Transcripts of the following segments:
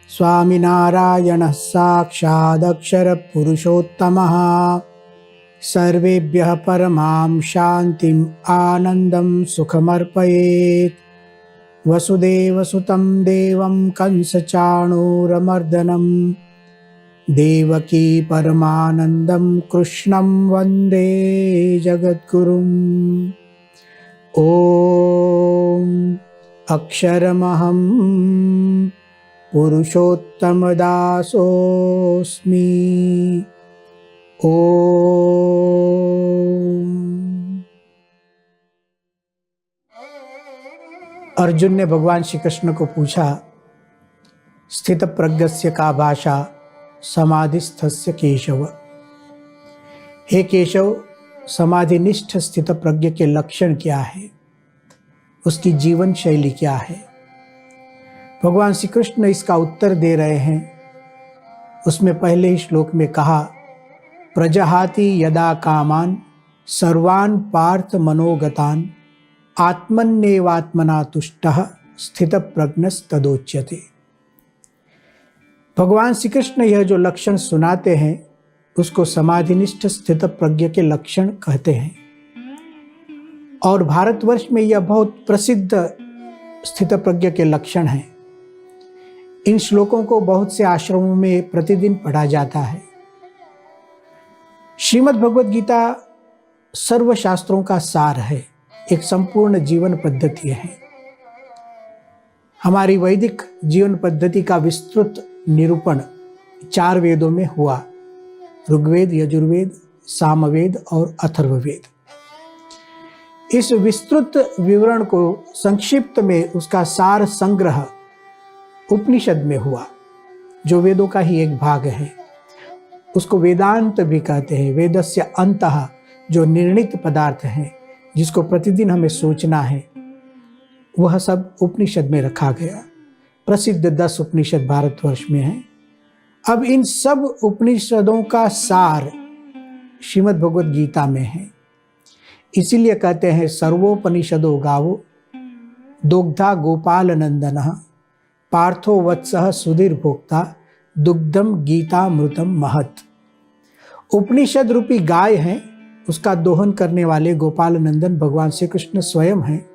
स्वामिनारायणः साक्षादक्षरपुरुषोत्तमः सर्वेभ्यः परमां शान्तिम् आनन्दं सुखमर्पयेत्। वसुदेवसुतं देवं कंसचाणूरमर्दनं देवकी परमानन्दं कृष्णं वन्दे जगद्गुरुम्। ॐ अक्षरमहं पुरुषोत्तमदासोऽस्मि। अर्जुन ने भगवान श्री कृष्ण को पूछा, स्थित प्रज्ञस्य का भाषा समाधिस्थस्य केशव। हे केशव, समाधिनिष्ठ स्थित प्रज्ञ के लक्षण क्या है, उसकी जीवन शैली क्या है? भगवान श्री कृष्ण इसका उत्तर दे रहे हैं। उसमें पहले ही श्लोक में कहा, प्रजहाति यदा कामान सर्वान् पार्थ मनोगतान आत्मन्येवात्मना तुष्टः स्थित प्रज्ञस्तदोच्यते। भगवान श्री कृष्ण यह जो लक्षण सुनाते हैं उसको समाधिनिष्ठ स्थित प्रज्ञ के लक्षण कहते हैं। और भारतवर्ष में यह बहुत प्रसिद्ध स्थित प्रज्ञ के लक्षण हैं। इन श्लोकों को बहुत से आश्रमों में प्रतिदिन पढ़ा जाता है। श्रीमद् भगवद गीता सर्व शास्त्रों का सार है, एक संपूर्ण जीवन पद्धति है। हमारी वैदिक जीवन पद्धति का विस्तृत निरूपण 4 वेदों में हुआ, ऋग्वेद, यजुर्वेद, सामवेद और अथर्ववेद। इस विस्तृत विवरण को संक्षिप्त में उसका सार संग्रह उपनिषद में हुआ, जो वेदों का ही एक भाग है। उसको वेदांत भी कहते हैं। वेदस्य अंतः, जो निर्णित पदार्थ है जिसको प्रतिदिन हमें सोचना है, वह सब उपनिषद में रखा गया। प्रसिद्ध 10 उपनिषद भारतवर्ष में हैं। अब इन सब उपनिषदों का सार श्रीमद् भगवद गीता में है। इसीलिए कहते हैं, सर्वोपनिषदो गावो दुग्धा गोपाल नंदनः पार्थो वत्सः सुधीर भोक्ता दुग्धम गीतामृतम महत। उपनिषद रूपी गाय है, उसका दोहन करने वाले गोपाल नंदन भगवान श्री कृष्ण स्वयं हैं।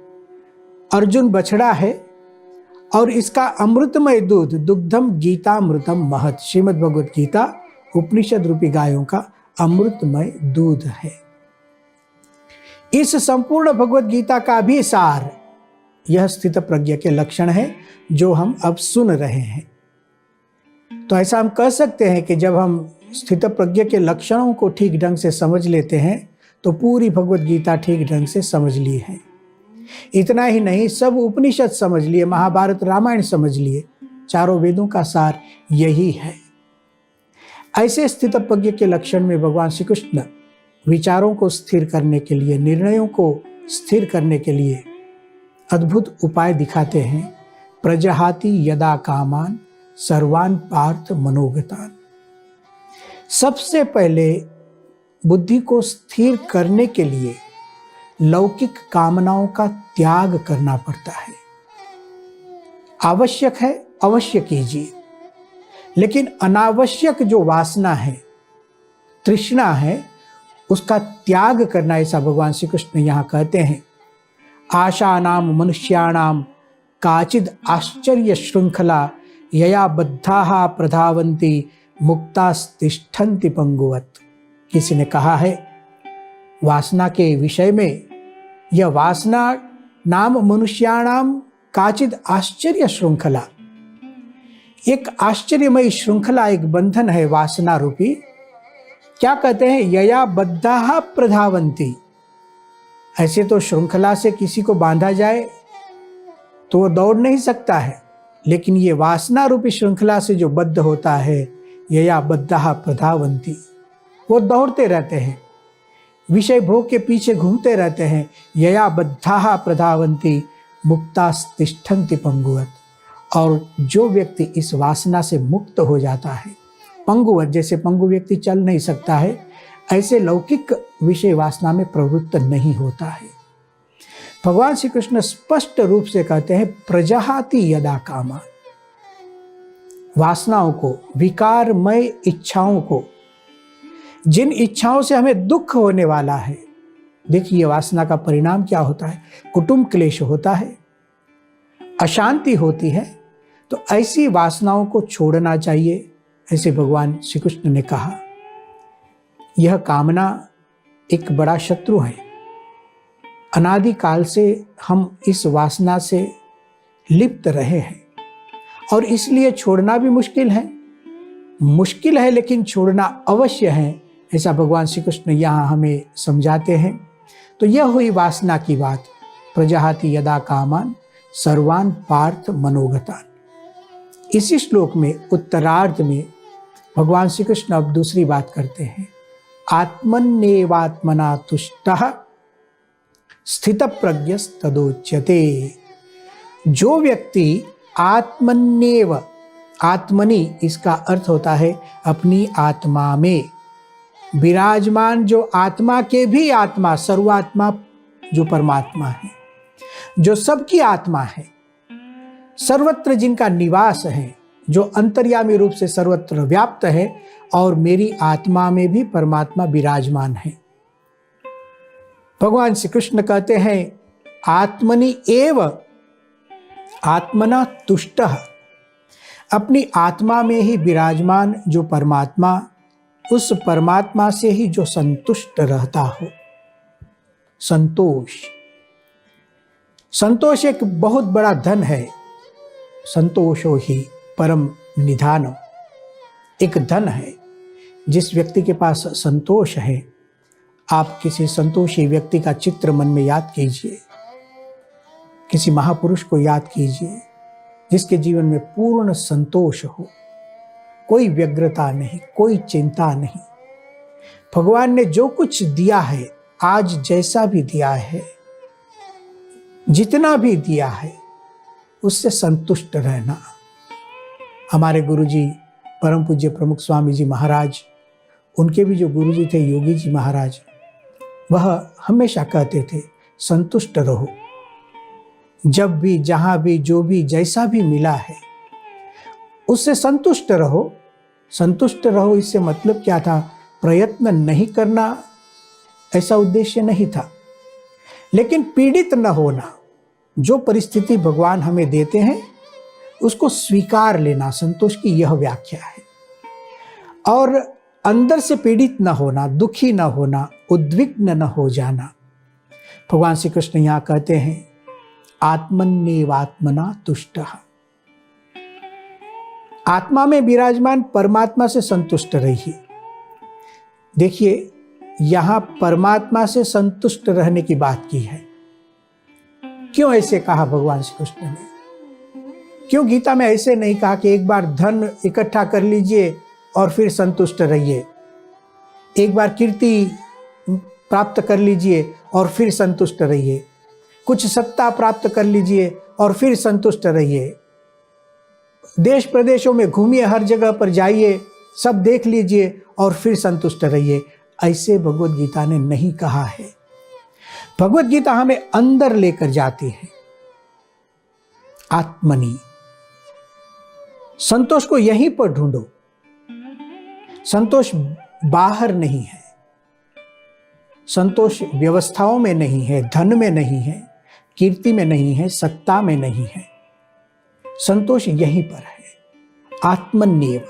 अर्जुन बछड़ा है और इसका अमृतमय दूध दुग्धम गीतामृतम महत। श्रीमद् भगवद गीता उपनिषद रूपी गायों का अमृतमय दूध है। इस संपूर्ण भगवद गीता का भी सार यह स्थित प्रज्ञ के लक्षण है जो हम अब सुन रहे हैं। तो ऐसा हम कह सकते हैं कि जब हम स्थित प्रज्ञ के लक्षणों को ठीक ढंग से समझ लेते हैं तो पूरी भगवद गीता ठीक ढंग से समझ ली है। इतना ही नहीं, सब उपनिषद समझ लिए, महाभारत रामायण समझ लिए। चारों वेदों का सार यही है। ऐसे स्थित प्रज्ञ के लक्षण में भगवान श्री कृष्ण विचारों को स्थिर करने के लिए, निर्णयों को स्थिर करने के लिए अद्भुत उपाय दिखाते हैं। प्रजहाति यदा कामान सर्वान् पार्थ मनोगतान। सबसे पहले बुद्धि को स्थिर करने के लिए लौकिक कामनाओं का त्याग करना पड़ता है। आवश्यक है, अवश्य कीजिए, लेकिन अनावश्यक जो वासना है, तृष्णा है, उसका त्याग करना, ऐसा भगवान श्री कृष्ण यहाँ कहते हैं। आशानाम मनुष्याणाम काचिद आश्चर्य श्रृंखला यया बद्धाः प्रधावन्ति मुक्तास्तिष्ठन्ति पंगुवत। किसी ने कहा है वासना के विषय में, यह वासना नाम मनुष्याणाम काचिद आश्चर्य श्रृंखला, एक आश्चर्यमयी श्रृंखला, एक बंधन है वासना रूपी। क्या कहते हैं? यया बद्धाः प्रधावन्ति। ऐसे तो श्रृंखला से किसी को बांधा जाए तो वो दौड़ नहीं सकता है, लेकिन ये वासना रूपी श्रृंखला से जो बद्ध होता है, यया बद्धाः प्रधावन्ति, वो दौड़ते रहते हैं, विषय भोग के पीछे घूमते रहते हैं। यया बद्धाः प्रधावन्ति मुक्तास्तिष्ठन्ति पंगुवत। और जो व्यक्ति इस वासना से मुक्त हो जाता है, पंगुवत, जैसे पंगु व्यक्ति चल नहीं सकता है, ऐसे लौकिक विषय वासना में प्रवृत्त नहीं होता है। भगवान श्री कृष्ण स्पष्ट रूप से कहते हैं, प्रजहाति यदा कामा, वासनाओं को, विकारमय इच्छाओं को, जिन इच्छाओं से हमें दुख होने वाला है। देखिए वासना का परिणाम क्या होता है, कुटुंब क्लेश होता है, अशांति होती है। तो ऐसी वासनाओं को छोड़ना चाहिए, ऐसे भगवान श्री कृष्ण ने कहा। यह कामना एक बड़ा शत्रु है। अनादिकाल से हम इस वासना से लिप्त रहे हैं और इसलिए छोड़ना भी मुश्किल है, लेकिन छोड़ना अवश्य है, ऐसा भगवान श्री कृष्ण यहाँ हमें समझाते हैं। तो यह हुई वासना की बात। प्रजहाति यदा कामान सर्वान पार्थ मनोगतान। इसी श्लोक में उत्तरार्ध में भगवान श्री कृष्ण अब दूसरी बात करते हैं, आत्मन्येवात्मना तुष्टः स्थितप्रज्ञस्तदोच्यते। जो व्यक्ति आत्मन्येव, आत्मनि इसका अर्थ होता है अपनी आत्मा में विराजमान, जो आत्मा के भी आत्मा, सर्वात्मा जो परमात्मा है, जो सबकी आत्मा है, सर्वत्र जिनका निवास है, जो अंतर्यामी रूप से सर्वत्र व्याप्त है, और मेरी आत्मा में भी परमात्मा विराजमान है। भगवान श्री कृष्ण कहते हैं, आत्मनि एव आत्मना तुष्टः, अपनी आत्मा में ही विराजमान जो परमात्मा, उस परमात्मा से ही जो संतुष्ट रहता हो। संतोष एक बहुत बड़ा धन है। संतोषो ही परम निधानम, एक धन है। जिस व्यक्ति के पास संतोष है, आप किसी संतोषी व्यक्ति का चित्र मन में याद कीजिए, किसी महापुरुष को याद कीजिए जिसके जीवन में पूर्ण संतोष हो, कोई व्यग्रता नहीं, कोई चिंता नहीं। भगवान ने जो कुछ दिया है, आज जैसा भी दिया है, जितना भी दिया है, उससे संतुष्ट रहना। हमारे गुरुजी परम पूज्य प्रमुख स्वामी जी महाराज, उनके भी जो गुरुजी थे योगी जी महाराज, वह हमेशा कहते थे, संतुष्ट रहो। जब भी, जहां भी, जो भी, जैसा भी मिला है, उससे संतुष्ट रहो। संतुष्ट रहो इससे मतलब क्या था? प्रयत्न नहीं करना, ऐसा उद्देश्य नहीं था, लेकिन पीड़ित न होना। जो परिस्थिति भगवान हमें देते हैं उसको स्वीकार लेना, संतोष की यह व्याख्या है। और अंदर से पीड़ित न होना, दुखी न होना, उद्विग्न न हो जाना। भगवान श्री कृष्ण यहाँ कहते हैं, आत्मन्येवात्मना तुष्टः, आत्मा में विराजमान परमात्मा से संतुष्ट रहिए। देखिए, यहां परमात्मा से संतुष्ट रहने की बात की है। क्यों ऐसे कहा भगवान श्री कृष्ण ने? क्यों गीता में ऐसे नहीं कहा कि एक बार धन इकट्ठा कर लीजिए और फिर संतुष्ट रहिए, एक बार कीर्ति प्राप्त कर लीजिए और फिर संतुष्ट रहिए, कुछ सत्ता प्राप्त कर लीजिए और फिर संतुष्ट रहिए, देश प्रदेशों में घूमिए, हर जगह पर जाइए, सब देख लीजिए और फिर संतुष्ट रहिए। ऐसे भगवत गीता ने नहीं कहा है। भगवत गीता हमें अंदर लेकर जाती है। आत्मनि, संतोष को यहीं पर ढूंढो। संतोष बाहर नहीं है, संतोष व्यवस्थाओं में नहीं है, धन में नहीं है, कीर्ति में नहीं है, सत्ता में नहीं है। संतोष यहीं पर है, आत्मन्येव।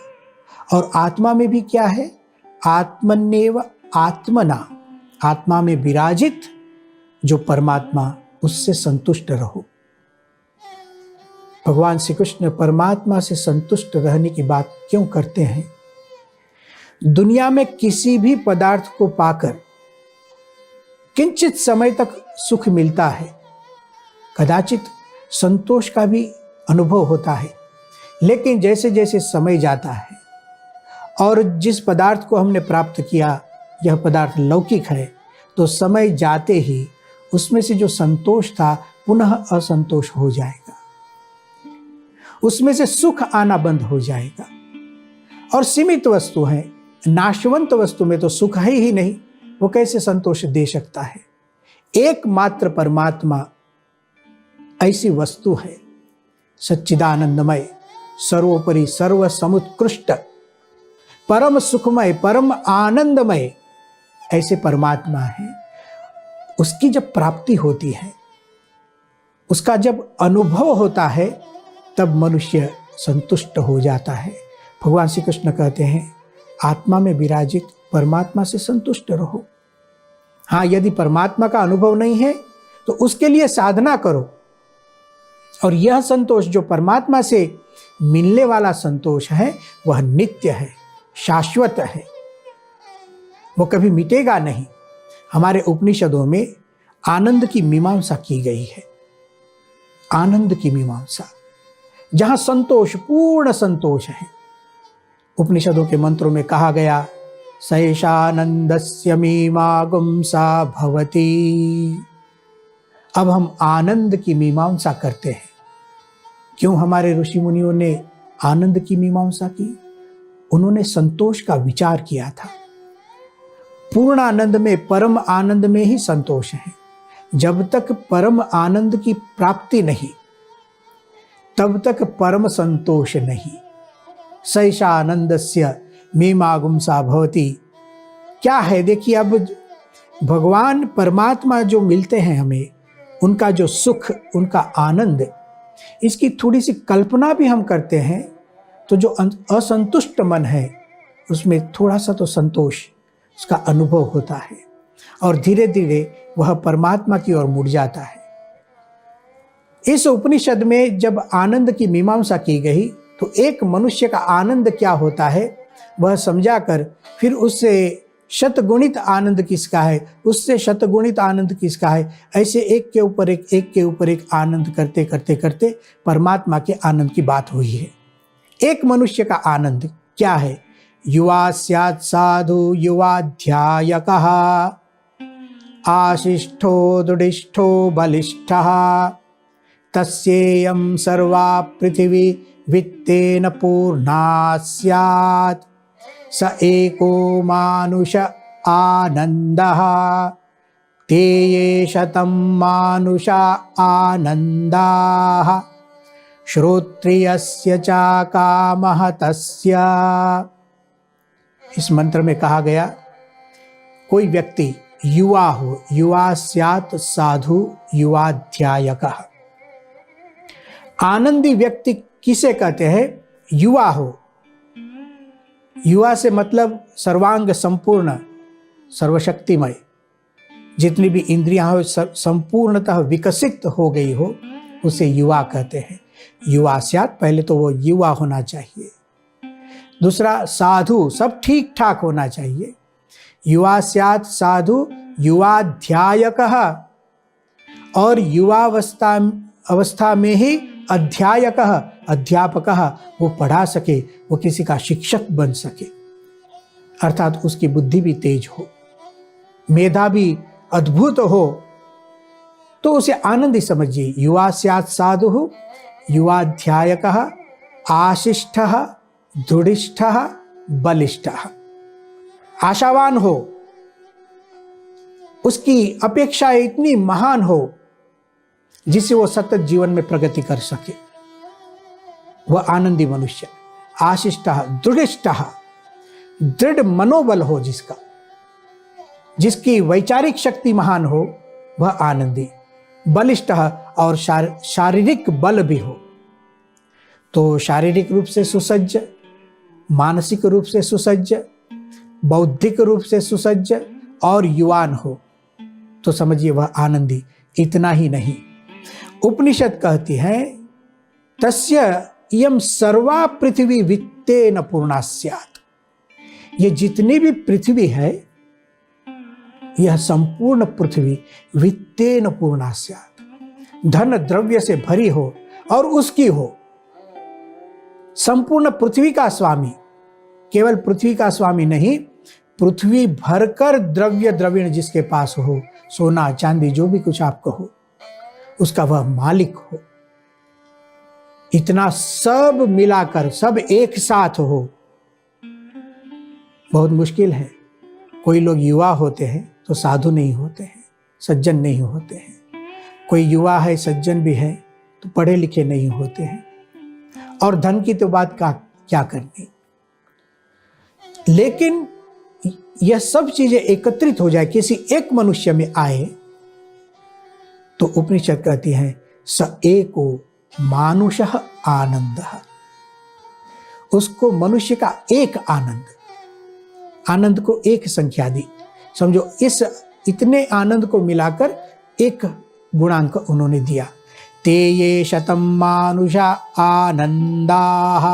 और आत्मा में भी क्या है? आत्मन्येव आत्मना, आत्मा में विराजित जो परमात्मा, उससे संतुष्ट रहो। भगवान श्री कृष्ण परमात्मा से संतुष्ट रहने की बात क्यों करते हैं? दुनिया में किसी भी पदार्थ को पाकर किंचित समय तक सुख मिलता है, कदाचित संतोष का भी अनुभव होता है, लेकिन जैसे जैसे समय जाता है और जिस पदार्थ को हमने प्राप्त किया, यह पदार्थ लौकिक है, तो समय जाते ही उसमें से जो संतोष था पुनः असंतोष हो जाएगा। उसमें से सुख आना बंद हो जाएगा। और सीमित वस्तु है, नाशवंत वस्तु में तो सुख है ही नहीं, वो कैसे संतोष दे सकता है। एकमात्र परमात्मा ऐसी वस्तु है, सच्चिदानंदमय, सर्वोपरि सर्व समुत्कृष्ट, परम सुखमय, परम आनंदमय, ऐसे परमात्मा है। उसकी जब प्राप्ति होती है, उसका जब अनुभव होता है, तब मनुष्य संतुष्ट हो जाता है। भगवान श्री कृष्ण कहते हैं, आत्मा में विराजित परमात्मा से संतुष्ट रहो। हाँ, यदि परमात्मा का अनुभव नहीं है तो उसके लिए साधना करो। और यह संतोष जो परमात्मा से मिलने वाला संतोष है, वह नित्य है, शाश्वत है, वो कभी मिटेगा नहीं। हमारे उपनिषदों में आनंद की मीमांसा की गई है, आनंद की मीमांसा, जहां संतोष, पूर्ण संतोष है। उपनिषदों के मंत्रों में कहा गया, सैषानंदस्य मीमांसा भवति। अब हम आनंद की मीमांसा करते हैं। क्यों हमारे ऋषि मुनियों ने आनंद की मीमांसा की? उन्होंने संतोष का विचार किया था। पूर्ण आनंद में, परम आनंद में ही संतोष है। जब तक परम आनंद की प्राप्ति नहीं, तब तक परम संतोष नहीं। सैषा आनंदस्य मीमांसा भवति। क्या है? देखिए, अब भगवान परमात्मा जो मिलते हैं हमें, उनका जो सुख, उनका आनंद, इसकी थोड़ी सी कल्पना भी हम करते हैं तो जो असंतुष्ट मन है, उसमें थोड़ा सा तो संतोष, उसका अनुभव होता है, और धीरे धीरे वह परमात्मा की ओर मुड़ जाता है। इस उपनिषद में जब आनंद की मीमांसा की गई, तो एक मनुष्य का आनंद क्या होता है वह समझाकर फिर उससे शतगुणित आनंद किसका है, उससे शतगुणित आनंद किसका है, ऐसे एक के ऊपर एक, एक के ऊपर एक आनंद करते करते करते परमात्मा के आनंद की बात हुई है। एक मनुष्य का आनंद क्या है? युवा स्यात् साधु युवाध्यायकः, आशिष्ठो दृढिष्ठो बलिष्ठः, तस्येयं सर्वा पृथिवी वित्तेन पूर्णा स्यात्, स एको मानुष आनन्दः, ते ये शतं मानुष आनन्दाः, श्रोत्रियस्य च कामः तस्य। इस मंत्र में कहा गया, कोई व्यक्ति युवा हो, युवा स्यात् साधु युवाध्यायकः। आनंदी व्यक्ति किसे कहते हैं? युवा हो। युवा से मतलब सर्वांग संपूर्ण, सर्वशक्तिमय, जितनी भी इंद्रियां हो संपूर्णतः विकसित हो गई हो, उसे युवा कहते हैं। युवा स्यात्, पहले तो वो युवा होना चाहिए। दूसरा, साधु, सब ठीक ठाक होना चाहिए। युवा स्यात् साधु युवाध्यायकः, और युवावस्था में ही अध्यायकः, अध्यापकः, वो पढ़ा सके, वो किसी का शिक्षक बन सके, अर्थात उसकी बुद्धि भी तेज हो, मेधा भी अद्भुत हो, तो उसे आनंदी समझिए। युवा स्यात् साधु युवाध्यायकः, आशिष्ठः दृढिष्ठः बलिष्ठः। आशावान हो, उसकी अपेक्षा इतनी महान हो जिससे वो सतत जीवन में प्रगति कर सके, वह आनंदी मनुष्य। आशिष्टः दृढिष्ठः, दृढ़ मनोबल हो जिसका, जिसकी वैचारिक शक्ति महान हो, वह आनंदी। बलिष्ठः, और शारीरिक बल भी हो, तो शारीरिक रूप से सुसज्ज, मानसिक रूप से सुसज्ज, बौद्धिक रूप से सुसज्ज और युवान हो, तो समझिए वह आनंदी। इतना ही नहीं, उपनिषद कहती है, तस्य इयं सर्वा पृथ्वी वित्तेन पूर्णा स्यात्। ये जितनी भी पृथ्वी है, यह संपूर्ण पृथ्वी वित्तेन पूर्णा स्यात्, धन द्रव्य से भरी हो और उसकी हो। संपूर्ण पृथ्वी का स्वामी, केवल पृथ्वी का स्वामी नहीं, पृथ्वी भरकर द्रव्य द्रविण जिसके पास हो, सोना चांदी जो भी कुछ आप कहो, उसका वह मालिक हो। इतना सब मिलाकर सब एक साथ हो बहुत मुश्किल है। कोई लोग युवा होते हैं तो साधु नहीं होते हैं, सज्जन नहीं होते हैं। कोई युवा है, सज्जन भी है, तो पढ़े लिखे नहीं होते हैं। और धन की तो बात क्या करनी। लेकिन यह सब चीजें एकत्रित हो जाए, किसी एक मनुष्य में आए, तो उपनिषद कहती है स एको मानुषः आनंदः। उसको मनुष्य का एक आनंद, आनंद को एक संख्या दी। समझो इस इतने आनंद को मिलाकर एक गुणांक उन्होंने दिया। ते ये शतम मानुषा आनंदाः।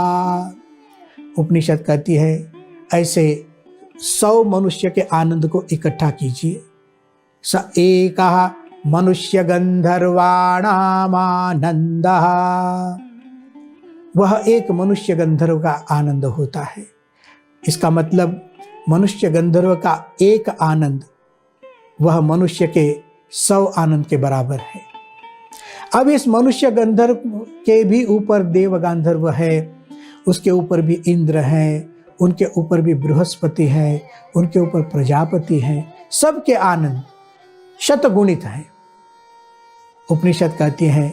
उपनिषद कहती है ऐसे 100 मनुष्य के आनंद को इकट्ठा कीजिए। स एकः मनुष्य गंधर्वाणाम आनंदः। वह एक मनुष्य गंधर्व का आनंद होता है। इसका मतलब मनुष्य गंधर्व का एक आनंद वह मनुष्य के 100 आनंद के बराबर है। अब इस मनुष्य गंधर्व के भी ऊपर देव गांधर्व है, उसके ऊपर भी इंद्र है, उनके ऊपर भी बृहस्पति है, उनके ऊपर प्रजापति है। सबके आनंद शतगुणित है। उपनिषद कहती है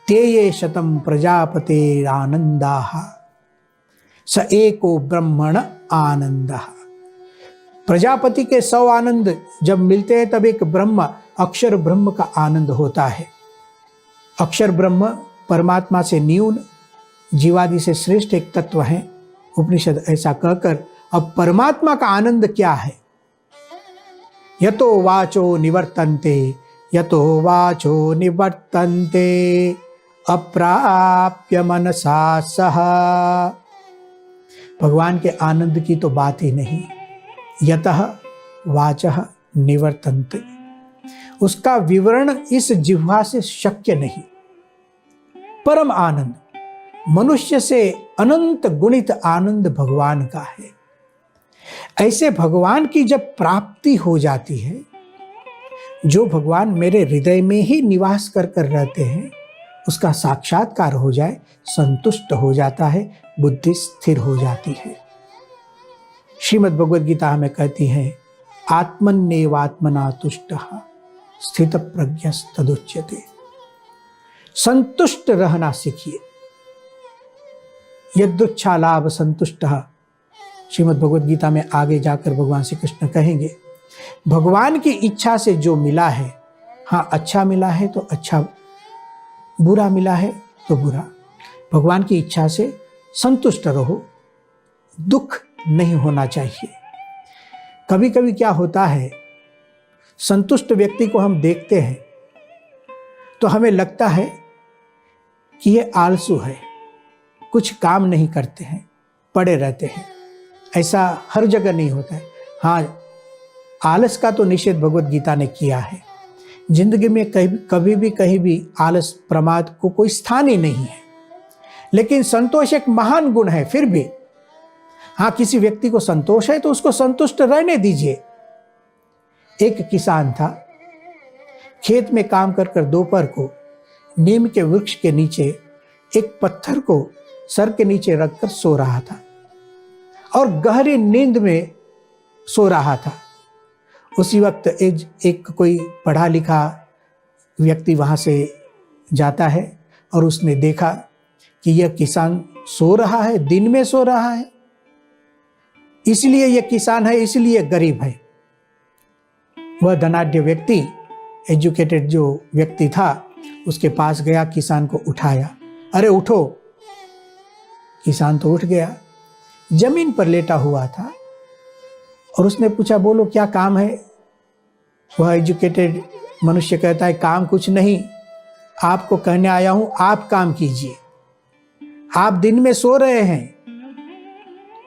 ते ये शतम प्रजापते आनंदाः स एको ब्रह्मण आनंदः। प्रजापति के 100 आनंद जब मिलते हैं तब एक ब्रह्म, अक्षर ब्रह्म का आनंद होता है। अक्षर ब्रह्म परमात्मा से न्यून, जीवादि से श्रेष्ठ एक तत्व है। उपनिषद ऐसा कहकर अब परमात्मा का आनंद क्या है? यतो वाचो निवर्तन्ते, यतो वाचो निवर्तन्ते अप्राप्य मनसा सह। भगवान के आनंद की तो बात ही नहीं। यतः वाचः निवर्तन्ते, उसका विवरण इस जिह्वा से शक्य नहीं। परम आनंद, मनुष्य से अनंत गुणित आनंद भगवान का है। ऐसे भगवान की जब प्राप्ति हो जाती है, जो भगवान मेरे हृदय में ही निवास कर रहते हैं, उसका साक्षात्कार हो जाए, संतुष्ट हो जाता है, बुद्धि स्थिर हो जाती है। श्रीमद् भगवद गीता हमें कहती है आत्मन्येवात्मना तुष्टः स्थित प्रज्ञस्तदुच्यते। संतुष्ट रहना सीखिए। यदुच्छा लाभ संतुष्टः, श्रीमद् भगवद गीता में आगे जाकर भगवान श्री कृष्ण कहेंगे भगवान की इच्छा से जो मिला है, हाँ अच्छा मिला है तो अच्छा, बुरा मिला है तो बुरा, भगवान की इच्छा से संतुष्ट रहो। दुख नहीं होना चाहिए। कभी कभी क्या होता है, संतुष्ट व्यक्ति को हम देखते हैं तो हमें लगता है कि ये आलसू है, कुछ काम नहीं करते हैं, पड़े रहते हैं। ऐसा हर जगह नहीं होता है। हाँ, आलस का तो निषेध भगवद गीता ने किया है। जिंदगी में कभी भी कहीं भी आलस प्रमाद को कोई स्थान ही नहीं है। लेकिन संतोष एक महान गुण है। फिर भी हाँ, किसी व्यक्ति को संतोष है तो उसको संतुष्ट रहने दीजिए। एक किसान था, खेत में काम कर दोपहर को नीम के वृक्ष के नीचे एक पत्थर को सर के नीचे रखकर सो रहा था और गहरी नींद में सो रहा था। उसी वक्त एक कोई पढ़ा लिखा व्यक्ति वहां से जाता है और उसने देखा कि यह किसान सो रहा है, दिन में सो रहा है, इसलिए यह किसान है, इसलिए गरीब है। वह धनाढ्य व्यक्ति, एजुकेटेड जो व्यक्ति था, उसके पास गया, किसान को उठाया। अरे उठो। किसान तो उठ गया, जमीन पर लेटा हुआ था और उसने पूछा बोलो क्या काम है? वह एजुकेटेड मनुष्य कहता है काम कुछ नहीं, आपको कहने आया हूं आप काम कीजिए, आप दिन में सो रहे हैं।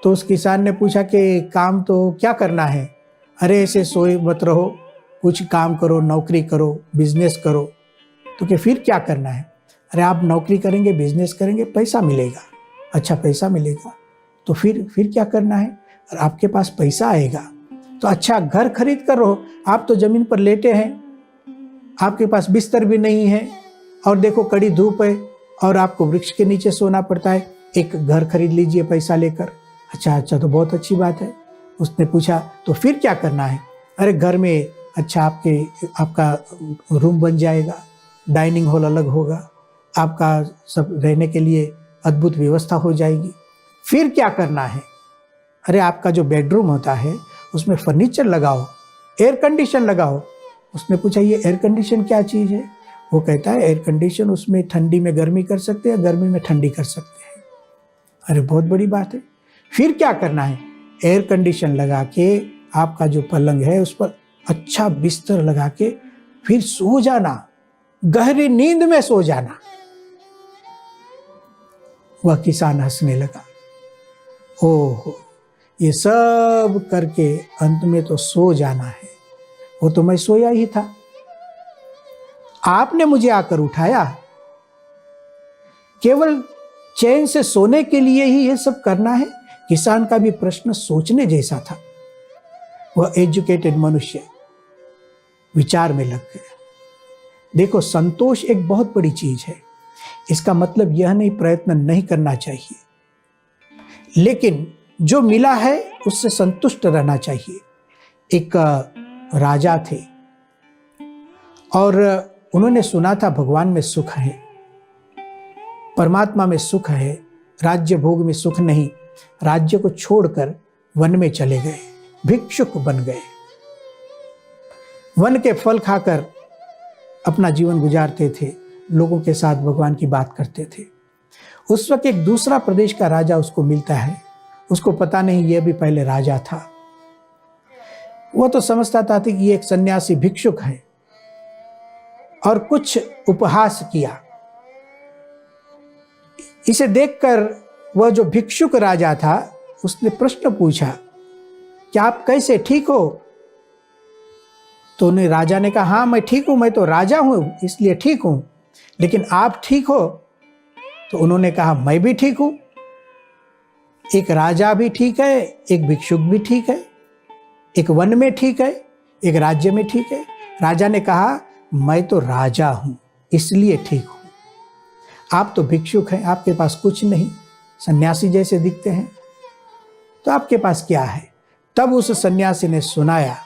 तो उस किसान ने पूछा कि काम तो क्या करना है? अरे ऐसे सोए मत रहो, कुछ काम करो, नौकरी करो, बिजनेस करो। तो कि फिर क्या करना है? अरे आप नौकरी करेंगे, बिजनेस करेंगे, पैसा मिलेगा, अच्छा पैसा मिलेगा, तो फिर क्या करना है? और आपके पास पैसा आएगा तो अच्छा घर खरीद कर रहो। आप तो जमीन पर लेटे हैं, आपके पास बिस्तर भी नहीं है और देखो कड़ी धूप है और आपको वृक्ष के नीचे सोना पड़ता है, एक घर खरीद लीजिए पैसा लेकर। अच्छा तो बहुत अच्छी बात है। उसने पूछा तो फिर क्या करना है? अरे घर में अच्छा आपका रूम बन जाएगा, डाइनिंग हॉल अलग होगा, आपका सब रहने के लिए अद्भुत व्यवस्था हो जाएगी। फिर क्या करना है? अरे आपका जो बेडरूम होता है उसमें फर्नीचर लगाओ, एयर कंडीशन लगाओ। उसने पूछा ये एयर कंडीशन क्या चीज़ है? वो कहता है एयर कंडीशन, उसमें ठंडी में गर्मी कर सकते हैं, गर्मी में ठंडी कर सकते हैं। अरे बहुत बड़ी बात है। फिर क्या करना है? एयर कंडीशन लगा के आपका जो पलंग है उस पर अच्छा बिस्तर लगा के फिर सो जाना, गहरी नींद में सो जाना। वह किसान हंसने लगा। ओहो, ये सब करके अंत में तो सो जाना है। वो तो मैं सोया ही था, आपने मुझे आकर उठाया। केवल चैन से सोने के लिए ही ये सब करना है? किसान का भी प्रश्न सोचने जैसा था। वह एजुकेटेड मनुष्य विचार में लग गया। देखो, संतोष एक बहुत बड़ी चीज है। इसका मतलब यह नहीं प्रयत्न नहीं करना चाहिए, लेकिन जो मिला है उससे संतुष्ट रहना चाहिए। एक राजा थे और उन्होंने सुना था भगवान में सुख है, परमात्मा में सुख है, राज्य भोग में सुख नहीं। राज्य को छोड़कर वन में चले गए, भिक्षुक बन गए, वन के फल खाकर अपना जीवन गुजारते थे, लोगों के साथ भगवान की बात करते थे। उस वक्त एक दूसरा प्रदेश का राजा उसको मिलता है। उसको पता नहीं यह भी पहले राजा था। वह तो समझता था कि ये एक सन्यासी भिक्षुक है और कुछ उपहास किया। इसे देखकर वह जो भिक्षुक राजा था उसने प्रश्न पूछा, क्या आप कैसे, ठीक हो? तो उन्हें राजा ने कहा, हाँ मैं ठीक हूं, मैं तो राजा हूं इसलिए ठीक हूं, लेकिन आप ठीक हो? तो उन्होंने कहा, मैं भी ठीक हूं। एक राजा भी ठीक है, एक भिक्षुक भी ठीक है, एक वन में ठीक है, एक राज्य में ठीक है। राजा ने कहा, मैं तो राजा हूं इसलिए ठीक हूं, आप तो भिक्षुक हैं, आपके पास कुछ नहीं, सन्यासी जैसे दिखते हैं, तो आपके पास क्या है? तब उस सन्यासी ने सुनाया,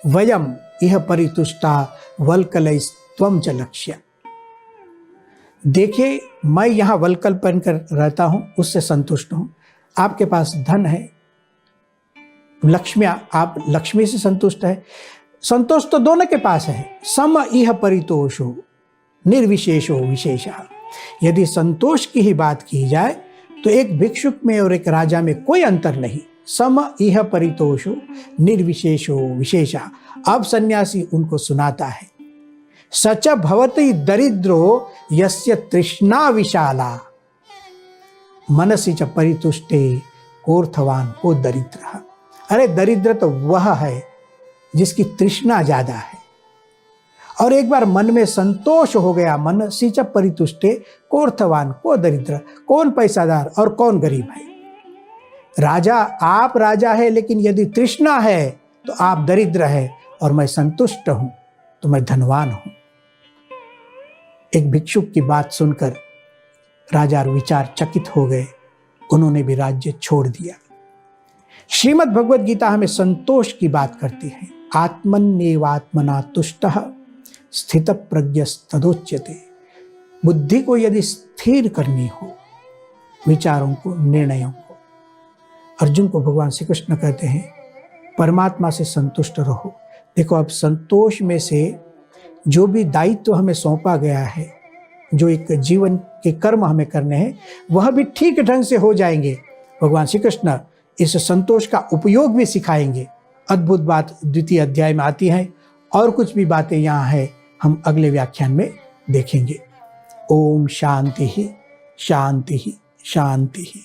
वयम इह परितुष्टा वल्कलैस्त्वं च लक्ष्य। देखिए, मैं यहां वल्कल पहनकर रहता हूं, उससे संतुष्ट हूं। आपके पास धन है, लक्ष्मियां, आप लक्ष्मी से संतुष्ट है। संतोष तो दोनों के पास है। सम इह परितोषो निर्विशेषो विशेषः। यदि संतोष की ही बात की जाए तो एक भिक्षुक में और एक राजा में कोई अंतर नहीं। सम इह परितोषो निर्विशेषो विशेषः। अब सन्यासी उनको सुनाता है, सच भवति दरिद्रो यस्य तृष्णा विशाला मनसि च परितुष्टे कोर्थवान को दरिद्र। अरे दरिद्र तो वह है जिसकी तृष्णा ज्यादा है, और एक बार मन में संतोष हो गया, मनसि च परितुष्टे कोर्थवान को दरिद्र। कौन पैसादार और कौन गरीब है? राजा, आप राजा है, लेकिन यदि तृष्णा है तो आप दरिद्र है, और मैं संतुष्ट हूं तो मैं धनवान हूं। एक भिक्षुक की बात सुनकर राजा विचार चकित हो गए, उन्होंने भी राज्य छोड़ दिया। श्रीमद् भगवद गीता हमें संतोष की बात करती है। आत्मन्येवात्मना तुष्टः स्थित प्रज्ञस्तदोच्यते। बुद्धि को यदि स्थिर करनी हो, विचारों को, निर्णयों को, अर्जुन को भगवान श्री कृष्ण कहते हैं परमात्मा से संतुष्ट रहो। देखो, अब संतोष में से जो भी दायित्व हमें सौंपा गया है, जो एक जीवन के कर्म हमें करने हैं, वह भी ठीक ढंग से हो जाएंगे। भगवान श्री कृष्ण इस संतोष का उपयोग भी सिखाएंगे। अद्भुत बात द्वितीय अध्याय में आती है, और कुछ भी बातें यहाँ है, हम अगले व्याख्यान में देखेंगे। ओम शांति ही शांति ही शांति ही।